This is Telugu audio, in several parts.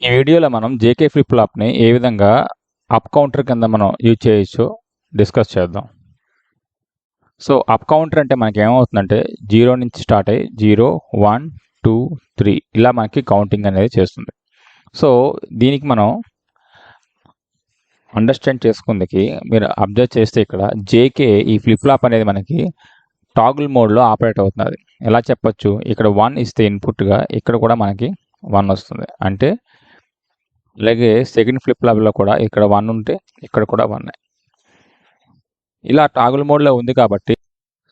ఈ వీడియోలో మనం జేకే ఫ్లిప్ ఫ్లాప్ని ఏ విధంగా అప్ కౌంటర్ కింద మనం యూజ్ చేయొచ్చో డిస్కస్ చేద్దాం. సో అప్ కౌంటర్ అంటే మనకి ఏమవుతుందంటే 0 నుంచి స్టార్ట్ అయ్యి 0, 1, 2, 3 ఇలా మనకి కౌంటింగ్ అనేది చేస్తుంది. సో దీనికి మనం అండర్స్టాండ్ చేసుకుందికి మీరు అబ్జర్వ్ చేస్తే ఇక్కడ జేకే ఈ ఫ్లిప్ ఫ్లాప్ అనేది మనకి టాగుల్ మోడ్లో ఆపరేట్ అవుతుంది. ఎలా చెప్పొచ్చు, ఇక్కడ 1 ఇస్తే ఇన్పుట్గా ఇక్కడ కూడా మనకి 1 వస్తుంది. అంటే అలాగే సెకండ్ ఫ్లిప్ ఫ్లాప్లో కూడా ఇక్కడ 1 ఉంటే ఇక్కడ కూడా 1. ఇలా టాగుల్ మోడ్లో ఉంది కాబట్టి,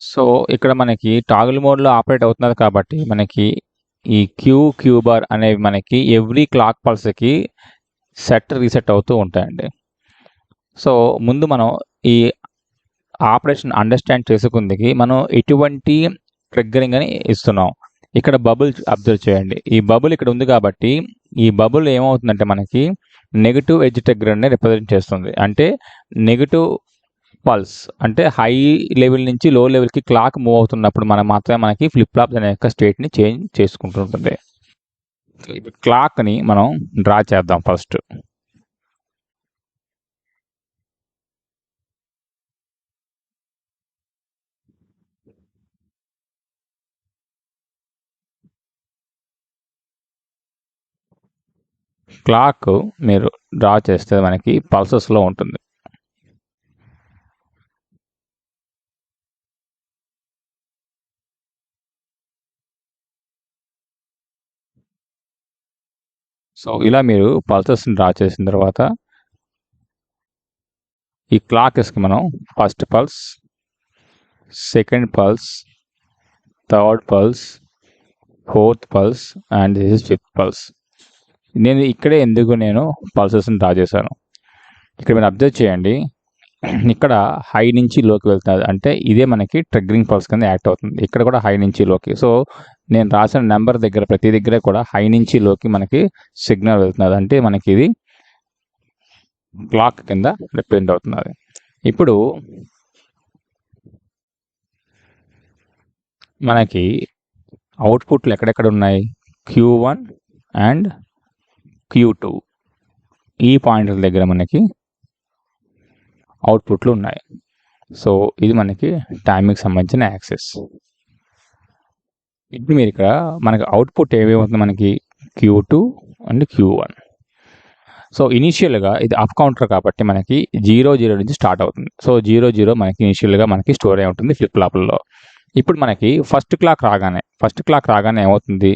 సో ఇక్కడ మనకి టాగుల్ మోడ్లో ఆపరేట్ అవుతున్నది కాబట్టి మనకి ఈ క్యూ బార్ అనేవి మనకి ఎవ్రీ క్లాక్ పల్స్కి రీసెట్ అవుతూ ఉంటాయండి. సో ముందు మనం ఈ ఆపరేషన్ అండర్స్టాండ్ చేసుకుందికి మనం ఎటువంటి ట్రిగ్గరింగ్ అని ఇస్తున్నాం. ఇక్కడ బబుల్ అబ్జర్వ్ చేయండి. ఈ బబుల్ ఇక్కడ ఉంది కాబట్టి ఈ బబుల్ ఏమవుతుందంటే మనకి నెగిటివ్ ఎడ్జ్ ట్రిగ్గర్ని రిప్రజెంట్ చేస్తుంది. అంటే నెగిటివ్ పల్స్ అంటే హై లెవెల్ నుంచి లో లెవెల్కి క్లాక్ మూవ్ అవుతున్నప్పుడు మాత్రమే మనకి ఫ్లిప్ ఫ్లాప్ అనే యొక్క స్టేట్ని చేంజ్ చేసుకుంటుంటుంది. ఇప్పుడు క్లాక్ని మనం డ్రా చేద్దాం. ఫస్ట్ క్లాక్ మీరు డ్రా చేస్తే మనకి పల్సెస్లో ఉంటుంది. సో ఇలా మీరు పల్సెస్ని డ్రా చేసిన తర్వాత ఈ క్లాక్స్కి మనం first pulse, second pulse, third pulse, fourth pulse and this is fifth pulse. నేను ఇక్కడే ఎందుకు పల్సెస్ని డ్రా చేశాను. ఇక్కడ మీరు అబ్జర్వ్ చేయండి, ఇక్కడ హై నుంచి లోకి వెళ్తుంది. అంటే ఇదే మనకి ట్రిగ్గరింగ్ పల్స్ కింద యాక్ట్ అవుతుంది. ఇక్కడ కూడా హై నుంచి లోకి. సో నేను రాసిన నెంబర్ దగ్గర ప్రతి దగ్గర కూడా హై నుంచి లోకి మనకి సిగ్నల్ వెళ్తున్నది. అంటే మనకి ఇది క్లాక్ కింద రిప్రజెంట్ అవుతున్నది. ఇప్పుడు మనకి అవుట్పుట్లు ఎక్కడెక్కడ ఉన్నాయి, Q1 అండ్ Q2 ఈ పాయింట్ల దగ్గర మనకి అవుట్పుట్లు ఉన్నాయి. సో ఇది మనకి టైమింగ్కి సంబంధించిన యాక్సెస్. ఇప్పుడు మీరు ఇక్కడ మనకి అవుట్పుట్ ఏమవుతుంది, మనకి Q2 అండ్ Q1. సో ఇనీషియల్గా ఇది అప్ కౌంటర్ కాబట్టి మనకి 0 నుంచి స్టార్ట్ అవుతుంది. సో 0 మనకి ఇనీషియల్గా మనకి స్టోర్ అయి ఉంటుంది ఫ్లిప్ ఫ్లాప్లలో. ఇప్పుడు మనకి ఫస్ట్ క్లాక్ రాగానే ఏమవుతుంది,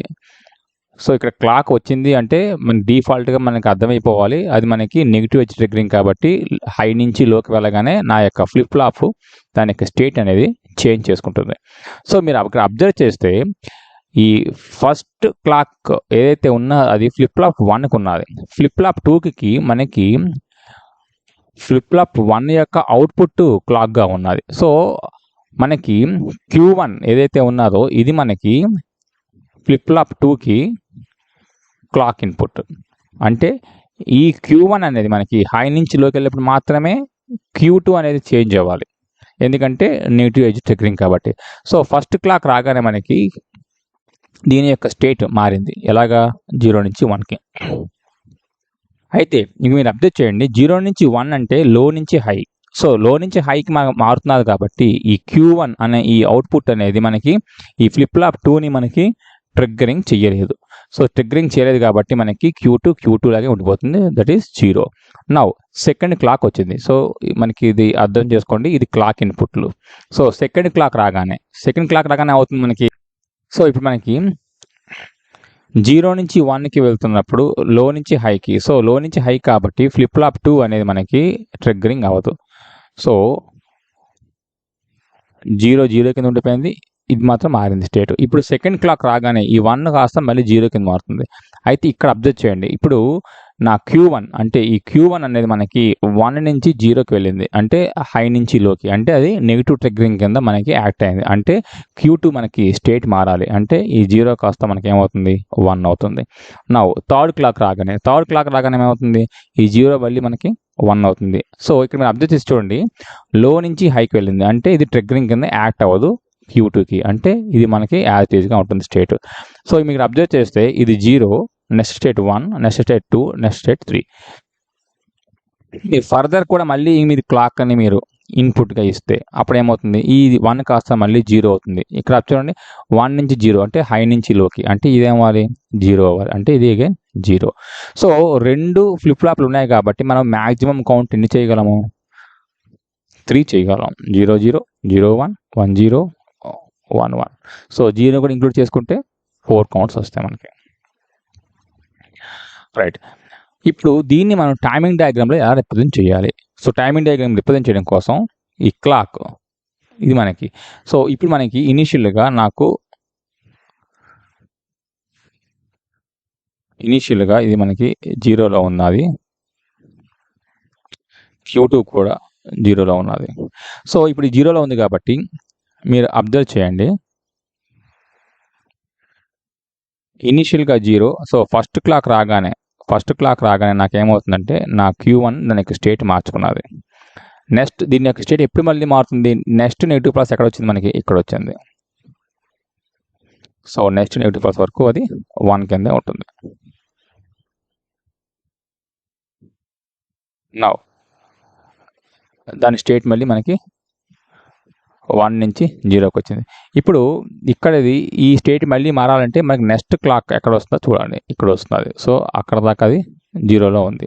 సో ఇక్కడ క్లాక్ వచ్చింది అంటే మన డిఫాల్ట్గా మనకి అర్థమైపోవాలి అది మనకి నెగిటివ్ ఎడ్జ్ ట్రిగ్గరింగ్ కాబట్టి హై నుంచి లోకి వెళ్ళగానే నా యొక్క ఫ్లిప్ ఫ్లాప్ దాని యొక్క స్టేట్ అనేది చేంజ్ చేసుకుంటుంది. సో మీరు అక్కడ అబ్జర్వ్ చేస్తే ఈ ఫస్ట్ క్లాక్ ఏదైతే ఉన్నా అది ఫ్లిప్ ఫ్లాప్ 1కి ఉన్నది. ఫ్లిప్ ఫ్లాప్ 2కి మనకి ఫ్లిప్ ఫ్లాప్ 1 యొక్క అవుట్పుట్ క్లాక్గా ఉన్నది. సో మనకి Q1 ఏదైతే ఉన్నదో ఇది మనకి ఫ్లిప్ ఫ్లాప్ 2కి క్లాక్ ఇన్పుట్. అంటే ఈ Q1 అనేది మనకి హై నుంచి లోకి వెళ్ళినప్పుడు మాత్రమే Q2 అనేది చేంజ్ అవ్వాలి, ఎందుకంటే నెగిటివ్ ఎడ్జ్ ట్రిగ్గరింగ్ కాబట్టి. సో ఫస్ట్ క్లాక్ రాగానే మనకి దీని యొక్క స్టేట్ మారింది. ఎలాగా, 0 నుంచి 1కి. అయితే ఇంక మీరు అబ్జర్వ్ చేయండి, 0 నుంచి 1 అంటే లో నుంచి హై. సో లో నుంచి హైకి మారుతున్నది కాబట్టి ఈ Q1 అనే ఈ అవుట్పుట్ అనేది మనకి ఈ ఫ్లిప్ ఫ్లాప్ 2ని మనకి ట్రిగ్గరింగ్ చేయలేదు. సో ట్రిగ్గరింగ్ చేయలేదు కాబట్టి మనకి Q2 లాగే ఉండిపోతుంది, that is 0. Now second clock వచ్చింది. సో మనకి ఇది అర్థం చేసుకోండి, ఇది క్లాక్ ఇన్పుట్లు. సో సెకండ్ క్లాక్ రాగానే అవుతుంది మనకి. సో ఇప్పుడు మనకి 0 నుంచి 1కి వెళ్తున్నప్పుడు లో నుంచి హైకి. సో లో నుంచి హై కాబట్టి ఫ్లిప్ ఫ్లాప్ 2 అనేది మనకి ట్రిగ్గరింగ్ అవ్వదు. సో 0 కింద ఉండిపోయింది, ఇది మాత్రం మారింది స్టేట్. ఇప్పుడు సెకండ్ క్లాక్ రాగానే ఈ 1 కాస్త మళ్ళీ 0 కింద మారుతుంది. అయితే ఇక్కడ అబ్జర్వ్ చేయండి, ఇప్పుడు నా Q1 అంటే ఈ Q1 అనేది మనకి 1 నుంచి 0కి వెళ్ళింది, అంటే హై నుంచి లోకి. అంటే అది నెగిటివ్ ట్రిగ్గరింగ్ కింద మనకి యాక్ట్ అయింది. అంటే Q2 మనకి స్టేట్ మారాలి, అంటే ఈ 0 కాస్త మనకి ఏమవుతుంది, 1 అవుతుంది. నా థర్డ్ క్లాక్ రాగానే ఏమవుతుంది, ఈ 0 మళ్ళీ మనకి 1 అవుతుంది. సో ఇక్కడ మీరు అబ్జర్వ్ చేసి చూడండి, లో నుంచి హైకి వెళ్ళింది, అంటే ఇది ట్రిగ్గరింగ్ కింద యాక్ట్ అవ్వదు Q2కి. అంటే ఇది మనకి యాజ్ టీజ్గా ఉంటుంది స్టేట్. సో మీరు అబ్జర్వ్ చేస్తే ఇది 0, next state 1, next state 2, next state 3. మీరు ఫర్దర్ కూడా మళ్ళీ మీది క్లాక్ అని మీరు ఇన్పుట్గా ఇస్తే అప్పుడు ఏమవుతుంది, ఈ 1 కాస్త మళ్ళీ 0 అవుతుంది. ఇక్కడ చూడండి 1 నుంచి 0 అంటే హై నుంచి లోకి, అంటే ఇదేమవ్వాలి 0 అవ్వాలి, అంటే ఇది అగైన్ 0. సో 2 ఫ్లిప్ ఫ్లాప్లు ఉన్నాయి కాబట్టి మనం మ్యాక్సిమం కౌంట్ ఎన్ని చేయగలము, 3 చేయగలం. 0 0 0 1 1 0 1 1. సో 0 కూడా ఇంక్లూడ్ చేసుకుంటే 4 కౌంట్స్ వస్తాయి మనకి. రైట్, ఇప్పుడు దీన్ని మనం టైమింగ్ డయాగ్రామ్లో ఎలా రిప్రజెంట్ చేయాలి. సో టైమింగ్ డయాగ్రామ్ రిప్రజెంట్ చేయడం కోసం ఈ క్లాక్ ఇది మనకి, సో ఇప్పుడు మనకి ఇనీషియల్గా ఇది మనకి 0లో ఉన్నది, Q2 కూడా 0లో ఉన్నది. సో ఇప్పుడు 0లో ఉంది కాబట్టి మీరు అబ్జర్వ్ చేయండి, ఇనీషియల్గా 0. సో ఫస్ట్ క్లాక్ రాగానే నాకేమవుతుందంటే నా Q1 దాని యొక్క స్టేట్ మార్చుకున్నది. నెక్స్ట్ దీని యొక్క స్టేట్ ఎప్పుడు మళ్ళీ మారుతుంది, నెక్స్ట్ నెగిటివ్ ప్లస్ ఎక్కడ వచ్చింది మనకి, ఇక్కడ వచ్చింది. సో నెక్స్ట్ నెగిటివ్ ప్లస్ వరకు అది 1 కిందే ఉంటుంది. నౌ దాని స్టేట్ మళ్ళీ మనకి 1 నుంచి 0కి వచ్చింది. ఇప్పుడు ఇక్కడది ఈ స్టేట్ మళ్ళీ మారాలంటే మనకి నెక్స్ట్ క్లాక్ ఎక్కడ వస్తుందో చూడండి, ఇక్కడ వస్తుంది. సో అక్కడ దాకా అది 0లో ఉంది.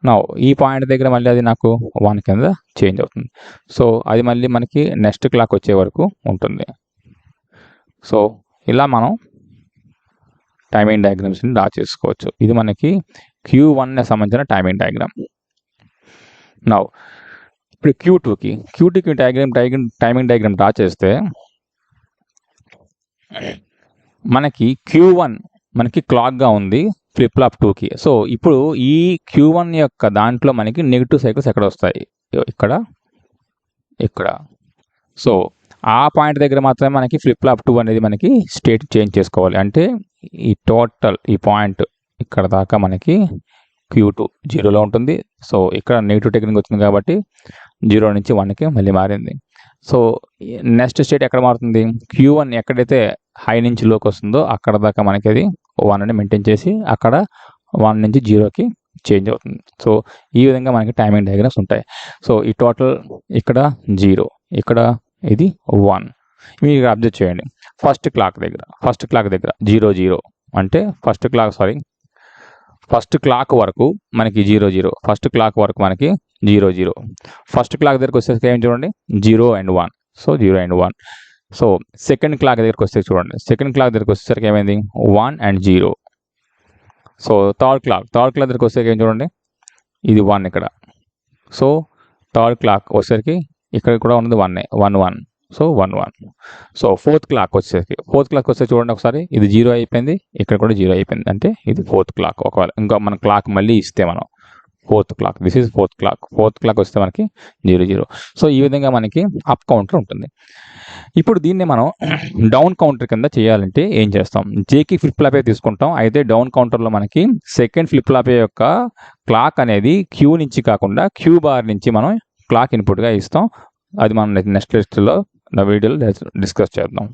నా ఈ పాయింట్ దగ్గర మళ్ళీ అది నాకు 1 కింద చేంజ్ అవుతుంది. సో అది మళ్ళీ మనకి నెక్స్ట్ క్లాక్ వచ్చే వరకు ఉంటుంది. సో ఇలా మనం టైమింగ్ డయాగ్రామ్స్ని డ్రా చేసుకోవచ్చు. ఇది మనకి Q1కి సంబంధించిన టైమింగ్ డయాగ్రామ్. నా ఇప్పుడు Q2కి టైమింగ్ డయాగ్రామ్ డ్రా చేస్తే మనకి Q1 మనకి క్లాక్గా ఉంది ఫ్లిప్ ఫ్లాప్ 2కి. సో ఇప్పుడు ఈ Q1 యొక్క దాంట్లో మనకి నెగిటివ్ సైకిల్స్ ఎక్కడ వస్తాయి, ఇక్కడ. సో ఆ పాయింట్ దగ్గర మాత్రమే మనకి ఫ్లిప్ ఫ్లాప్ 2 అనేది మనకి స్టేట్ చేంజ్ చేసుకోవాలి. అంటే ఈ టోటల్ ఈ పాయింట్ ఇక్కడ దాకా మనకి Q2 0లో ఉంటుంది. సో ఇక్కడ నెగిటివ్ టెక్నిక్ వచ్చింది కాబట్టి 0 నుంచి 1కి మళ్ళీ మారింది. సో నెక్స్ట్ స్టేట్ ఎక్కడ మారుతుంది, Q1 ఎక్కడైతే హై నుంచి లోకి వస్తుందో అక్కడ దాకా మనకి అది 1 అని మెయింటైన్ చేసి అక్కడ 1 నుంచి 0కి చేంజ్ అవుతుంది. సో ఈ విధంగా మనకి టైమింగ్ డయాగ్రామ్స్ ఉంటాయి. సో ఈ టోటల్ ఇక్కడ 0, ఇక్కడ ఇది 1. మీరు అబ్జర్వ్ చేయండి, ఫస్ట్ క్లాక్ దగ్గర 0 0 అంటే ఫస్ట్ క్లాక్ వరకు మనకి 0 0, ఫస్ట్ క్లాక్ వరకు మనకి 0 0. ఫస్ట్ క్లాక్ దగ్గరకు వచ్చేసరికి ఏం చూడండి 0 and 1. So 0 and 1. So second clock దగ్గరకు వస్తే చూడండి, సెకండ్ క్లాక్ దగ్గరకు వచ్చేసరికి ఏమైంది 1 and 0. సో థర్డ్ క్లాక్ దగ్గరకు వచ్చేసరికి ఏం చూడండి ఇది 1 ఇక్కడ. సో థర్డ్ క్లాక్ వచ్చేసరికి ఇక్కడ కూడా ఉన్నది 1 1. సో 1 1. సో ఫోర్త్ క్లాక్ వచ్చేసరికి చూడండి ఒకసారి, ఇది 0 అయిపోయింది, ఇక్కడ కూడా 0 అయిపోయింది, అంటే ఇది ఫోర్త్ క్లాక్. ఒకవేళ ఇంకా మన క్లాక్ మళ్ళీ ఇస్తే మనం fourth clock, this is fourth clock వస్తే మనకి 0 0. సో ఈ విధంగా మనకి అప్ కౌంటర్ ఉంటుంది. ఇప్పుడు దీన్ని మనం డౌన్ కౌంటర్ కింద చేయాలంటే ఏం చేస్తాం, జేకి ఫ్లిప్ ఫ్లాపే తీసుకుంటాం. అయితే డౌన్ కౌంటర్లో మనకి సెకండ్ ఫ్లిప్ ఫ్లాపే యొక్క క్లాక్ అనేది Q నుంచి కాకుండా Q బార్ నుంచి మనం క్లాక్ ఇన్పుట్గా ఇస్తాం. అది మనం నెక్స్ట్ వీడియోలో డిస్కస్ చేద్దాం.